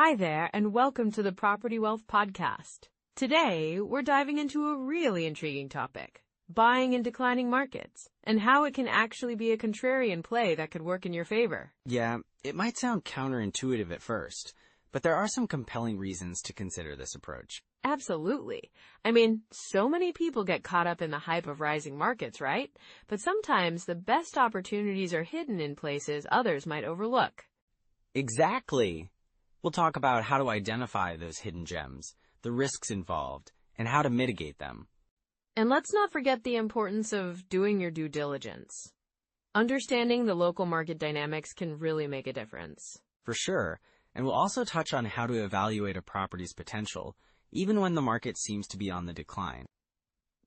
Hi there, and welcome to the Property Wealth Podcast. Today, we're diving into a really intriguing topic, buying in declining markets, and how it can actually be a contrarian play that could work in your favor. Yeah, it might sound counterintuitive at first, but there are some compelling reasons to consider this approach. Absolutely. I mean, so many people get caught up in the hype of rising markets, right? But sometimes the best opportunities are hidden in places others might overlook. Exactly. We'll talk about how to identify those hidden gems, the risks involved, and how to mitigate them. And let's not forget the importance of doing your due diligence. Understanding the local market dynamics can really make a difference. For sure, and we'll also touch on how to evaluate a property's potential, even when the market seems to be on the decline.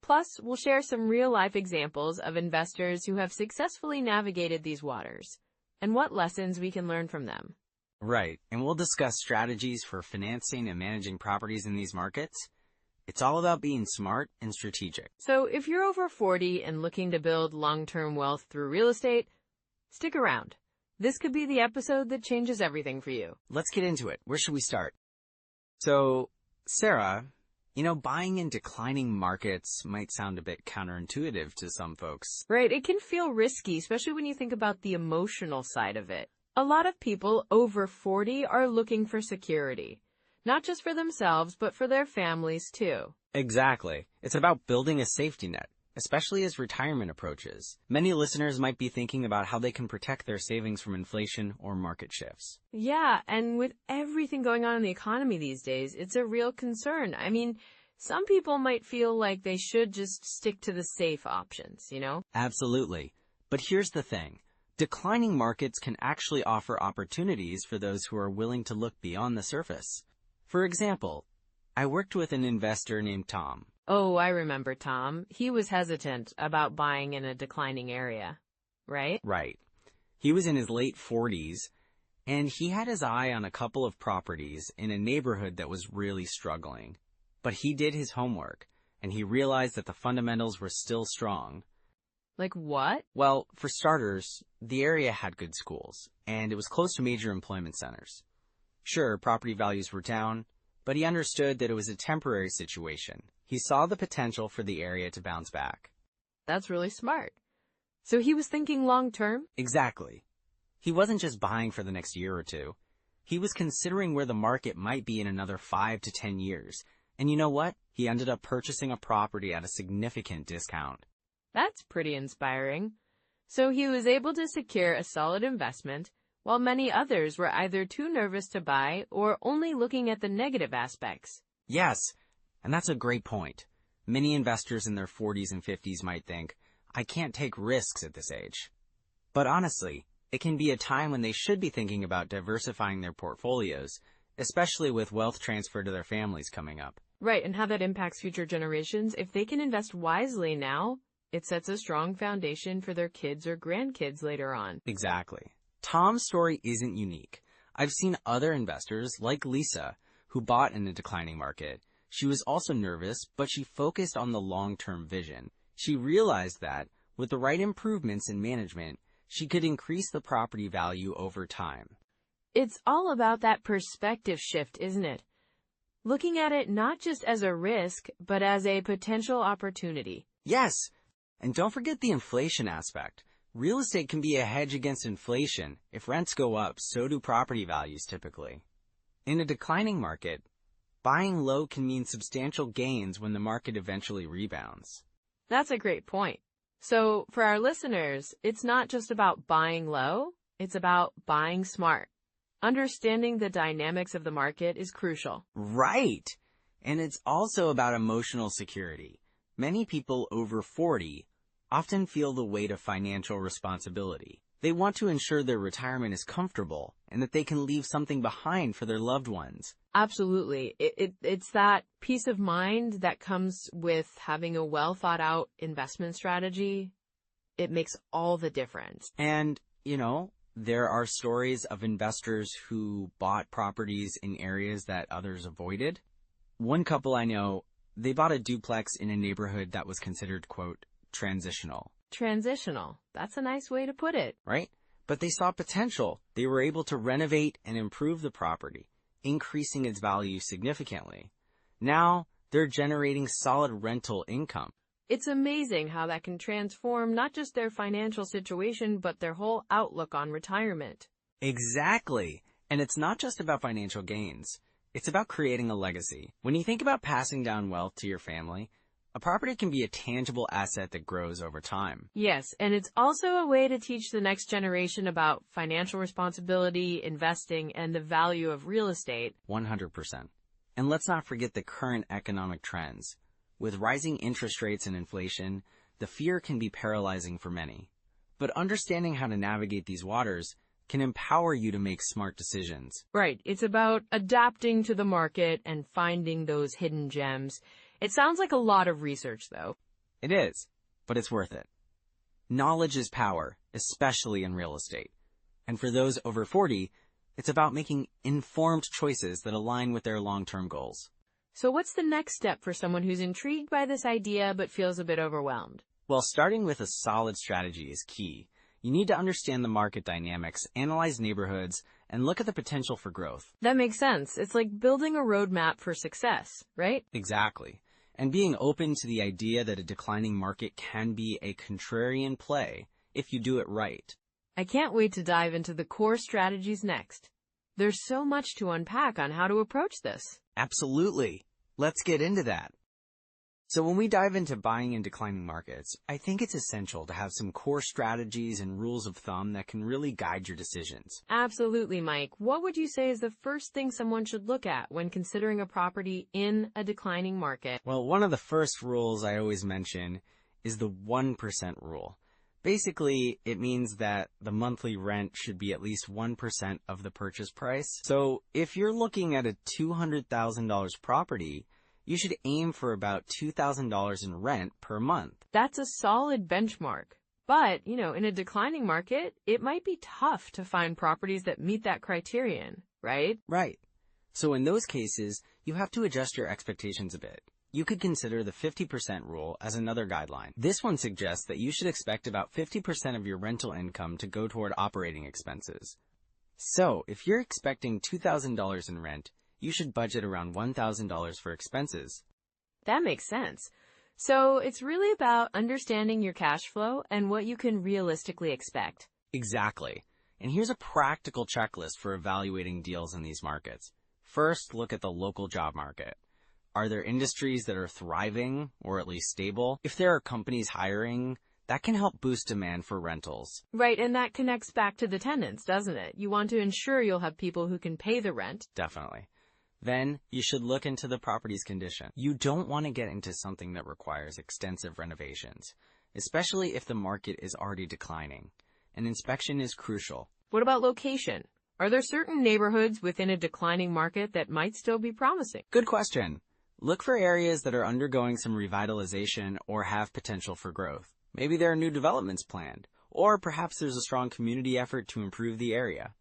Plus, we'll share some real-life examples of investors who have successfully navigated these waters, and what lessons we can learn from them. Right, and we'll discuss strategies for financing and managing properties in these markets. It's all about being smart and strategic. So if you're over 40 and looking to build long-term wealth through real estate, stick around. This could be the episode that changes everything for you. Let's get into it. Where should we start? So, Sarah, buying in declining markets might sound a bit counterintuitive to some folks. Right, it can feel risky, especially when you think about the emotional side of it. A lot of people over 40 are looking for security, not just for themselves, but for their families too. Exactly. It's about building a safety net, especially as retirement approaches. Many listeners might be thinking about how they can protect their savings from inflation or market shifts. Yeah, and with everything going on in the economy these days, it's a real concern. I mean, some people might feel like they should just stick to the safe options, Absolutely. But here's the thing. Declining markets can actually offer opportunities for those who are willing to look beyond the surface. For example, I worked with an investor named Tom. Oh, I remember Tom. He was hesitant about buying in a declining area, right? Right. He was in his late 40s, and he had his eye on a couple of properties in a neighborhood that was really struggling. But he did his homework, and he realized that the fundamentals were still strong. Like what? Well, for starters, the area had good schools, and it was close to major employment centers. Sure, property values were down, but he understood that it was a temporary situation. He saw the potential for the area to bounce back. That's really smart. So he was thinking long-term? Exactly. He wasn't just buying for the next year or two. He was considering where the market might be in another 5 to 10 years. And you know what? He ended up purchasing a property at a significant discount. That's pretty inspiring. So he was able to secure a solid investment, while many others were either too nervous to buy or only looking at the negative aspects. Yes, and that's a great point. Many investors in their 40s and 50s might think, I can't take risks at this age. But honestly, it can be a time when they should be thinking about diversifying their portfolios, especially with wealth transfer to their families coming up. Right, and how that impacts future generations. If they can invest wisely now, it sets a strong foundation for their kids or grandkids later on. Exactly. Tom's story isn't unique. I've seen other investors, like Lisa, who bought in a declining market. She was also nervous, but she focused on the long-term vision. She realized that, with the right improvements in management, she could increase the property value over time. It's all about that perspective shift, isn't it? Looking at it not just as a risk, but as a potential opportunity. Yes, and don't forget the inflation aspect. Real estate can be a hedge against inflation. If rents go up, so do property values typically. In a declining market, buying low can mean substantial gains when the market eventually rebounds. That's a great point. So, for our listeners, it's not just about buying low, it's about buying smart. Understanding the dynamics of the market is crucial. Right! And it's also about emotional security. Many people over 40 often feel the weight of financial responsibility. They want to ensure their retirement is comfortable and that they can leave something behind for their loved ones. Absolutely. It's that peace of mind that comes with having a well-thought-out investment strategy. It makes all the difference. And, there are stories of investors who bought properties in areas that others avoided. One couple I know, they bought a duplex in a neighborhood that was considered, quote, transitional. Transitional. That's a nice way to put it. Right? But they saw potential. They were able to renovate and improve the property. increasing its value significantly. Now, they're generating solid rental income. It's amazing how that can transform not just their financial situation, but their whole outlook on retirement. Exactly. And it's not just about financial gains. It's about creating a legacy. When you think about passing down wealth to your family, a property can be a tangible asset that grows over time. Yes, and it's also a way to teach the next generation about financial responsibility, investing, and the value of real estate. 100%. And let's not forget the current economic trends. With rising interest rates and inflation, the fear can be paralyzing for many. But understanding how to navigate these waters can empower you to make smart decisions. Right. It's about adapting to the market and finding those hidden gems. It sounds like a lot of research, though. It is, but it's worth it. Knowledge is power, especially in real estate. And for those over 40, it's about making informed choices that align with their long-term goals. So what's the next step for someone who's intrigued by this idea but feels a bit overwhelmed? Well, starting with a solid strategy is key. You need to understand the market dynamics, analyze neighborhoods, and look at the potential for growth. That makes sense. It's like building a roadmap for success, right? Exactly. And being open to the idea that a declining market can be a contrarian play if you do it right. I can't wait to dive into the core strategies next. There's so much to unpack on how to approach this. Absolutely. Let's get into that. So when we dive into buying in declining markets, I think it's essential to have some core strategies and rules of thumb that can really guide your decisions. Absolutely, Mike. What would you say is the first thing someone should look at when considering a property in a declining market? Well, one of the first rules I always mention is the 1% rule. Basically, it means that the monthly rent should be at least 1% of the purchase price. So if you're looking at a $200,000 property, you should aim for about $2,000 in rent per month. That's a solid benchmark. But, in a declining market, it might be tough to find properties that meet that criterion, right? Right. So in those cases, you have to adjust your expectations a bit. You could consider the 50% rule as another guideline. This one suggests that you should expect about 50% of your rental income to go toward operating expenses. So if you're expecting $2,000 in rent, you should budget around $1,000 for expenses. That makes sense. So it's really about understanding your cash flow and what you can realistically expect. Exactly. And here's a practical checklist for evaluating deals in these markets. First, look at the local job market. Are there industries that are thriving or at least stable? If there are companies hiring, that can help boost demand for rentals. Right, and that connects back to the tenants, doesn't it? You want to ensure you'll have people who can pay the rent. Definitely. Then, you should look into the property's condition. You don't want to get into something that requires extensive renovations, especially if the market is already declining. An inspection is crucial. What about location? Are there certain neighborhoods within a declining market that might still be promising? Good question. Look for areas that are undergoing some revitalization or have potential for growth. Maybe there are new developments planned, or perhaps there's a strong community effort to improve the area.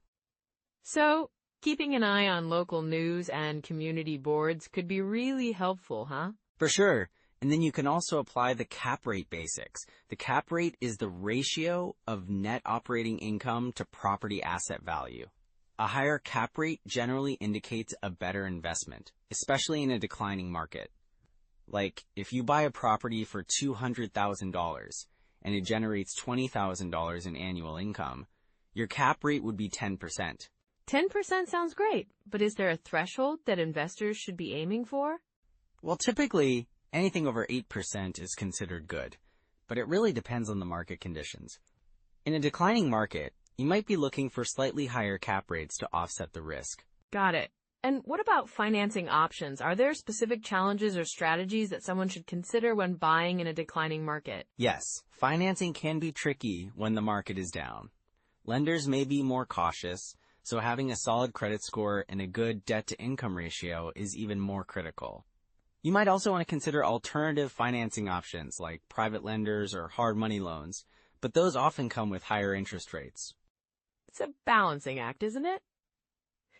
So, keeping an eye on local news and community boards could be really helpful, huh? For sure. And then you can also apply the cap rate basics. The cap rate is the ratio of net operating income to property asset value. A higher cap rate generally indicates a better investment, especially in a declining market. Like, if you buy a property for $200,000 and it generates $20,000 in annual income, your cap rate would be 10%. 10% sounds great, but is there a threshold that investors should be aiming for? Well, typically, anything over 8% is considered good, but it really depends on the market conditions. In a declining market, you might be looking for slightly higher cap rates to offset the risk. Got it. And what about financing options? Are there specific challenges or strategies that someone should consider when buying in a declining market? Yes, financing can be tricky when the market is down. Lenders may be more cautious, so having a solid credit score and a good debt-to-income ratio is even more critical. You might also want to consider alternative financing options like private lenders or hard money loans, but those often come with higher interest rates. It's a balancing act, isn't it?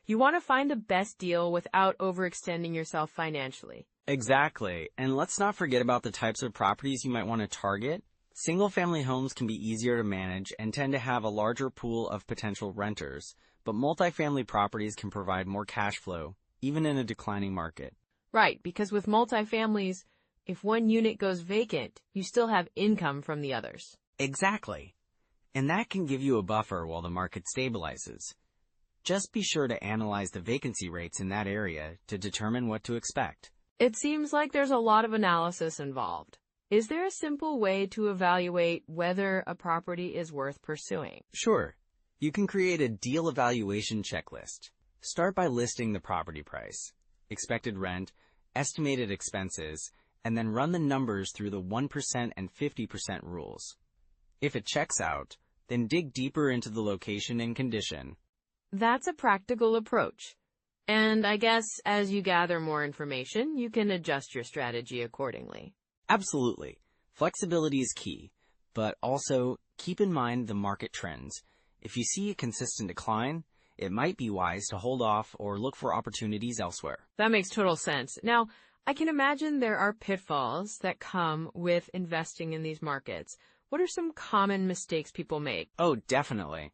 You want to find the best deal without overextending yourself financially. Exactly. And let's not forget about the types of properties you might want to target. Single-family homes can be easier to manage and tend to have a larger pool of potential renters, but multifamily properties can provide more cash flow, even in a declining market. Right, because with multifamilies, if one unit goes vacant, you still have income from the others. Exactly. And that can give you a buffer while the market stabilizes. Just be sure to analyze the vacancy rates in that area to determine what to expect. It seems like there's a lot of analysis involved. Is there a simple way to evaluate whether a property is worth pursuing? Sure. You can create a deal evaluation checklist. Start by listing the property price, expected rent, estimated expenses, and then run the numbers through the 1% and 50% rules. If it checks out, then dig deeper into the location and condition. That's a practical approach. And I guess as you gather more information, you can adjust your strategy accordingly. Absolutely. Flexibility is key, but also keep in mind the market trends. If you see a consistent decline, it might be wise to hold off or look for opportunities elsewhere. That makes total sense. Now, I can imagine there are pitfalls that come with investing in these markets. What are some common mistakes people make? Oh, definitely.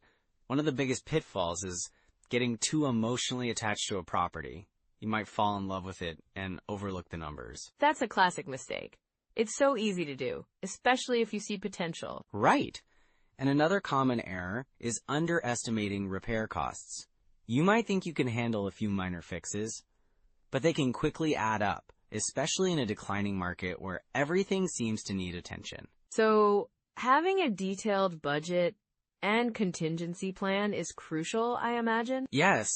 One of the biggest pitfalls is getting too emotionally attached to a property. You might fall in love with it and overlook the numbers. That's a classic mistake. It's so easy to do, especially if you see potential. Right. And another common error is underestimating repair costs. You might think you can handle a few minor fixes, but they can quickly add up, especially in a declining market where everything seems to need attention. So, having a detailed budget and contingency plan is crucial, I imagine? Yes,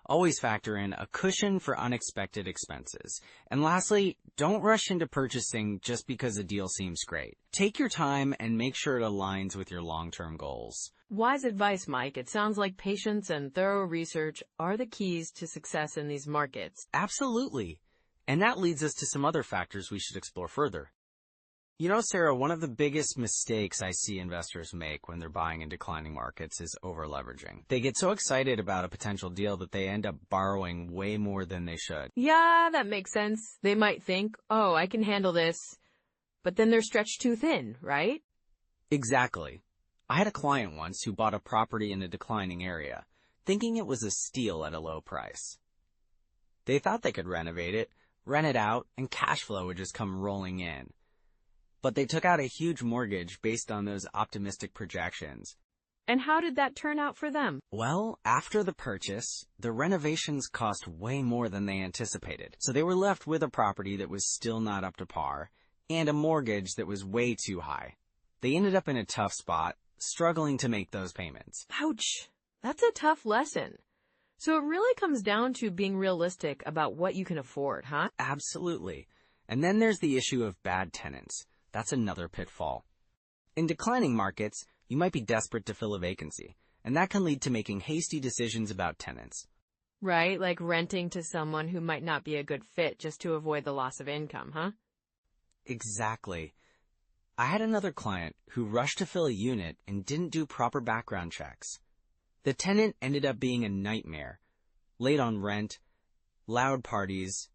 always factor in a cushion for unexpected expenses. And lastly, don't rush into purchasing just because a deal seems great. Take your time and make sure it aligns with your long-term goals. Wise advice, Mike. It sounds like patience and thorough research are the keys to success in these markets. Absolutely. And that leads us to some other factors we should explore further. You know, Sarah, one of the biggest mistakes I see investors make when they're buying in declining markets is over-leveraging. They get so excited about a potential deal that they end up borrowing way more than they should. Yeah, that makes sense. They might think, oh, I can handle this, but then they're stretched too thin, right? Exactly. I had a client once who bought a property in a declining area, thinking it was a steal at a low price. They thought they could renovate it, rent it out, and cash flow would just come rolling in. But they took out a huge mortgage based on those optimistic projections. And how did that turn out for them? Well, after the purchase, the renovations cost way more than they anticipated. So they were left with a property that was still not up to par, and a mortgage that was way too high. They ended up in a tough spot, struggling to make those payments. Ouch. That's a tough lesson. So it really comes down to being realistic about what you can afford, huh? Absolutely. And then there's the issue of bad tenants. That's another pitfall. In declining markets, you might be desperate to fill a vacancy, and that can lead to making hasty decisions about tenants. Right, like renting to someone who might not be a good fit just to avoid the loss of income, huh? Exactly. I had another client who rushed to fill a unit and didn't do proper background checks. The tenant ended up being a nightmare, late on rent, loud parties,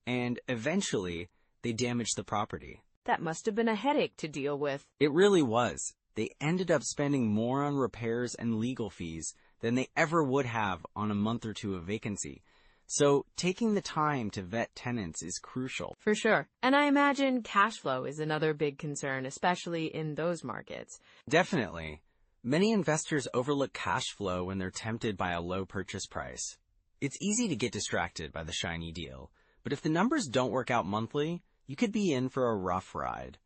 and eventually they damaged the property. That must have been a headache to deal with. It really was. They ended up spending more on repairs and legal fees than they ever would have on a month or two of vacancy. So taking the time to vet tenants is crucial. For sure. And I imagine cash flow is another big concern, especially in those markets. Definitely. Many investors overlook cash flow when they're tempted by a low purchase price. It's easy to get distracted by the shiny deal, but if the numbers don't work out monthly, you could be in for a rough ride.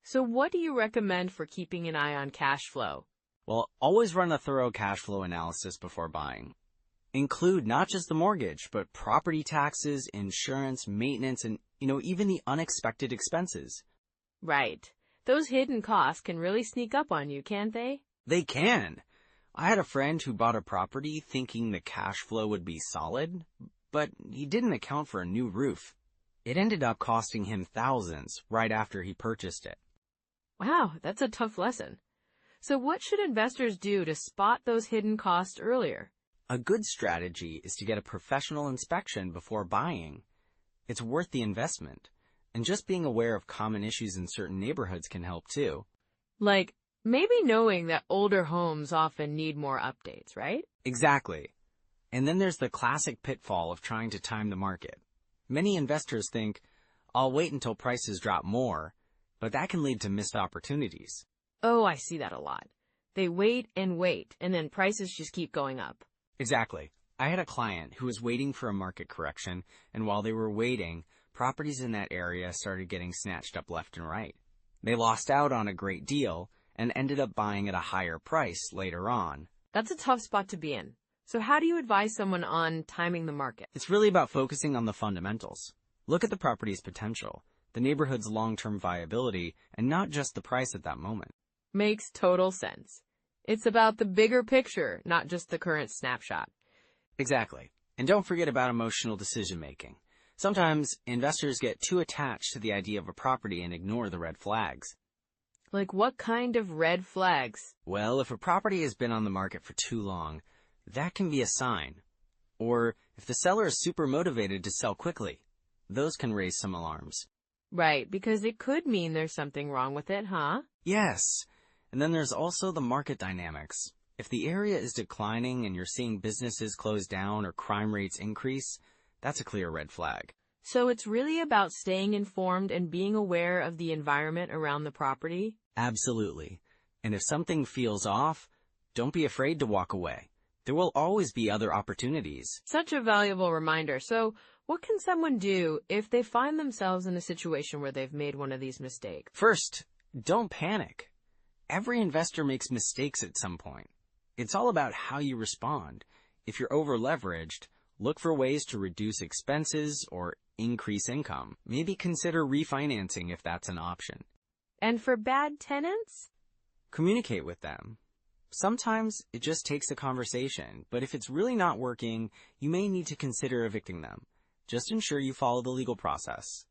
So what do you recommend for keeping an eye on cash flow? Well, always run a thorough cash flow analysis before buying. Include not just the mortgage, but property taxes, insurance, maintenance, and, even the unexpected expenses. Right. Those hidden costs can really sneak up on you, can't they? They can. I had a friend who bought a property thinking the cash flow would be solid, but he didn't account for a new roof. It ended up costing him thousands right after he purchased it. Wow, that's a tough lesson. So what should investors do to spot those hidden costs earlier? A good strategy is to get a professional inspection before buying. It's worth the investment, and just being aware of common issues in certain neighborhoods can help too. Like, maybe knowing that older homes often need more updates, right? Exactly. And then there's the classic pitfall of trying to time the market. Many investors think, I'll wait until prices drop more, but that can lead to missed opportunities. Oh, I see that a lot. They wait, and then prices just keep going up. Exactly. I had a client who was waiting for a market correction, and while they were waiting, properties in that area started getting snatched up left and right. They lost out on a great deal and ended up buying at a higher price later on. That's a tough spot to be in. So how do you advise someone on timing the market? It's really about focusing on the fundamentals. Look at the property's potential, the neighborhood's long-term viability, and not just the price at that moment. Makes total sense. It's about the bigger picture, not just the current snapshot. Exactly. And don't forget about emotional decision-making. Sometimes investors get too attached to the idea of a property and ignore the red flags. Like what kind of red flags? Well, if a property has been on the market for too long, that can be a sign. Or if the seller is super motivated to sell quickly, those can raise some alarms. Right, because it could mean there's something wrong with it, huh? Yes. And then there's also the market dynamics. If the area is declining and you're seeing businesses close down or crime rates increase, that's a clear red flag. So it's really about staying informed and being aware of the environment around the property? Absolutely. And if something feels off, don't be afraid to walk away. There will always be other opportunities. Such a valuable reminder. So what can someone do if they find themselves in a situation where they've made one of these mistakes? First, don't panic. Every investor makes mistakes at some point. It's all about how you respond. If you're over-leveraged, look for ways to reduce expenses or increase income. Maybe consider refinancing if that's an option. And for bad tenants? Communicate with them. Sometimes it just takes a conversation, but if it's really not working, you may need to consider evicting them. Just ensure you follow the legal process.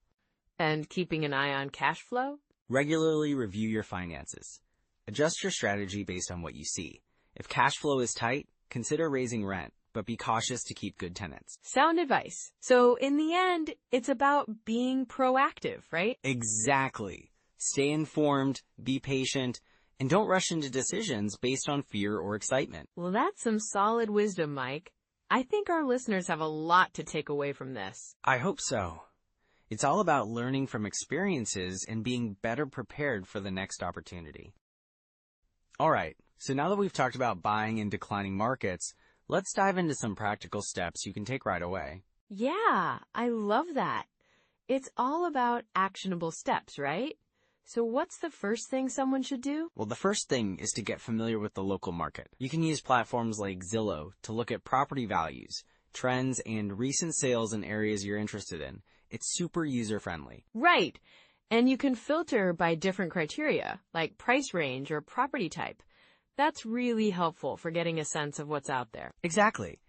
And keeping an eye on cash flow? Regularly review your finances. Adjust your strategy based on what you see. If cash flow is tight, consider raising rent, but be cautious to keep good tenants. Sound advice. So in the end, it's about being proactive, right? Exactly. Stay informed, be patient, and don't rush into decisions based on fear or excitement. Well, that's some solid wisdom, Mike. I think our listeners have a lot to take away from this. I hope so. It's all about learning from experiences and being better prepared for the next opportunity. All right, so now that we've talked about buying in declining markets, let's dive into some practical steps you can take right away. Yeah, I love that. It's all about actionable steps, right? So what's the first thing someone should do? Well, the first thing is to get familiar with the local market. You can use platforms like Zillow to look at property values, trends, and recent sales in areas you're interested in. It's super user-friendly. Right. And you can filter by different criteria, like price range or property type. That's really helpful for getting a sense of what's out there. Exactly.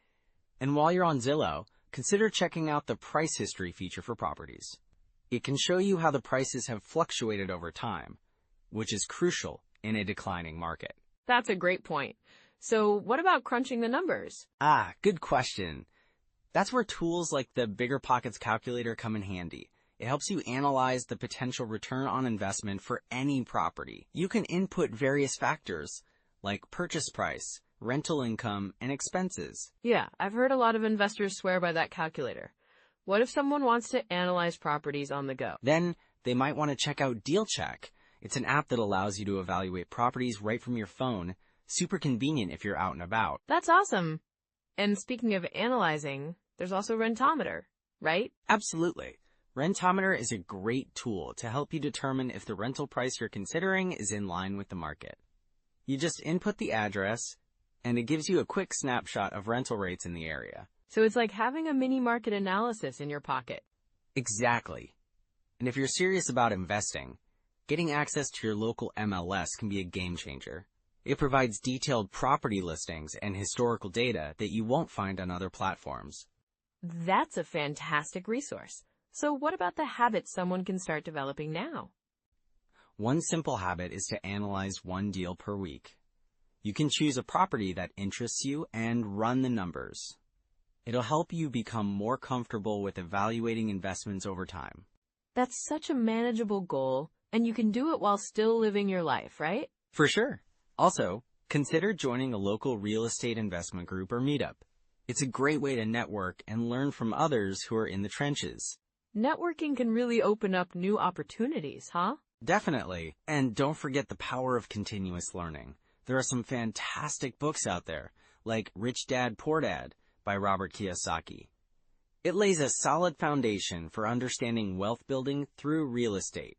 And while you're on Zillow, consider checking out the price history feature for properties. It can show you how the prices have fluctuated over time, which is crucial in a declining market. That's a great point. So what about crunching the numbers? Good question. That's where tools like the BiggerPockets calculator come in handy. It helps you analyze the potential return on investment for any property. You can input various factors like purchase price, rental income, and expenses. Yeah, I've heard a lot of investors swear by that calculator. What if someone wants to analyze properties on the go? Then they might want to check out DealCheck. It's an app that allows you to evaluate properties right from your phone. Super convenient if you're out and about. That's awesome. And speaking of analyzing, there's also Rentometer, right? Absolutely. Rentometer is a great tool to help you determine if the rental price you're considering is in line with the market. You just input the address, and it gives you a quick snapshot of rental rates in the area. So it's like having a mini market analysis in your pocket. Exactly. And if you're serious about investing, getting access to your local MLS can be a game changer. It provides detailed property listings and historical data that you won't find on other platforms. That's a fantastic resource. So what about the habits someone can start developing now? One simple habit is to analyze one deal per week. You can choose a property that interests you and run the numbers. It'll help you become more comfortable with evaluating investments over time. That's such a manageable goal, and you can do it while still living your life, right? For sure. Also, consider joining a local real estate investment group or meetup. It's a great way to network and learn from others who are in the trenches. Networking can really open up new opportunities, huh? Definitely. And don't forget the power of continuous learning. There are some fantastic books out there, like Rich Dad, Poor Dad by Robert Kiyosaki. It lays a solid foundation for understanding wealth building through real estate.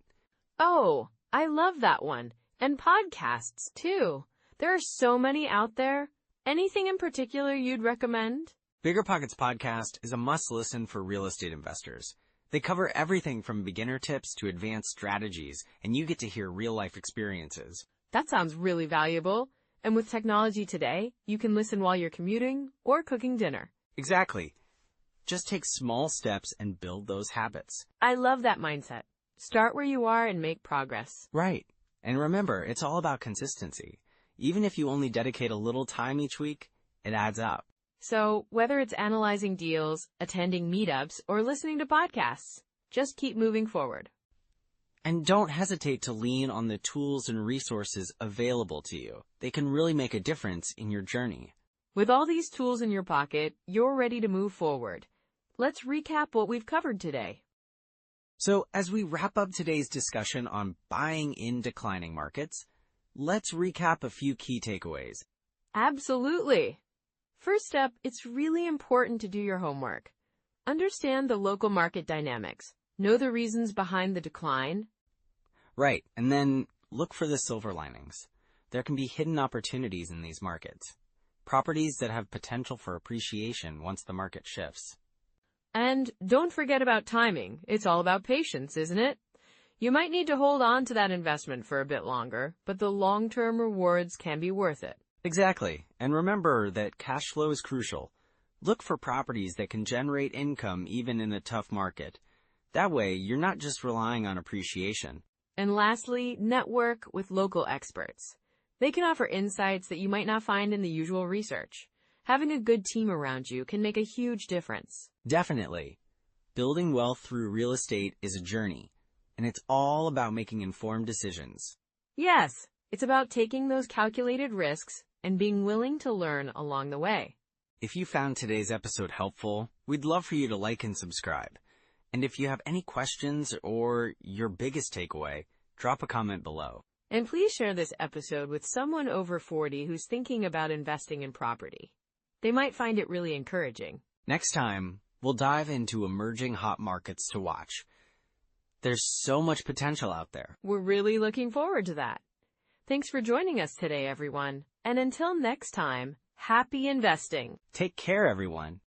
Oh, I love that one. And podcasts, too. There are so many out there. Anything in particular you'd recommend? Bigger Pockets podcast is a must-listen for real estate investors. They cover everything from beginner tips to advanced strategies, and you get to hear real-life experiences. That sounds really valuable. And with technology today, you can listen while you're commuting or cooking dinner. Exactly. Just take small steps and build those habits. I love that mindset. Start where you are and make progress. Right. And remember, it's all about consistency. Even if you only dedicate a little time each week, it adds up. So, whether it's analyzing deals, attending meetups, or listening to podcasts, just keep moving forward. And don't hesitate to lean on the tools and resources available to you. They can really make a difference in your journey. With all these tools in your pocket, you're ready to move forward. Let's recap what we've covered today. So, as we wrap up today's discussion on buying in declining markets, let's recap a few key takeaways. Absolutely. First up, it's really important to do your homework. Understand the local market dynamics. Know the reasons behind the decline. Right, and then look for the silver linings. There can be hidden opportunities in these markets. Properties that have potential for appreciation once the market shifts. And don't forget about timing. It's all about patience, isn't it? You might need to hold on to that investment for a bit longer, but the long-term rewards can be worth it. Exactly. And remember that cash flow is crucial. Look for properties that can generate income even in a tough market. That way, you're not just relying on appreciation. And lastly, network with local experts. They can offer insights that you might not find in the usual research. Having a good team around you can make a huge difference. Definitely. Building wealth through real estate is a journey, and it's all about making informed decisions. Yes, it's about taking those calculated risks and being willing to learn along the way. If you found today's episode helpful, we'd love for you to like and subscribe. And if you have any questions or your biggest takeaway, drop a comment below. And please share this episode with someone over 40 who's thinking about investing in property. They might find it really encouraging. Next time, we'll dive into emerging hot markets to watch. There's so much potential out there. We're really looking forward to that. Thanks for joining us today, everyone. And until next time, happy investing. Take care, everyone.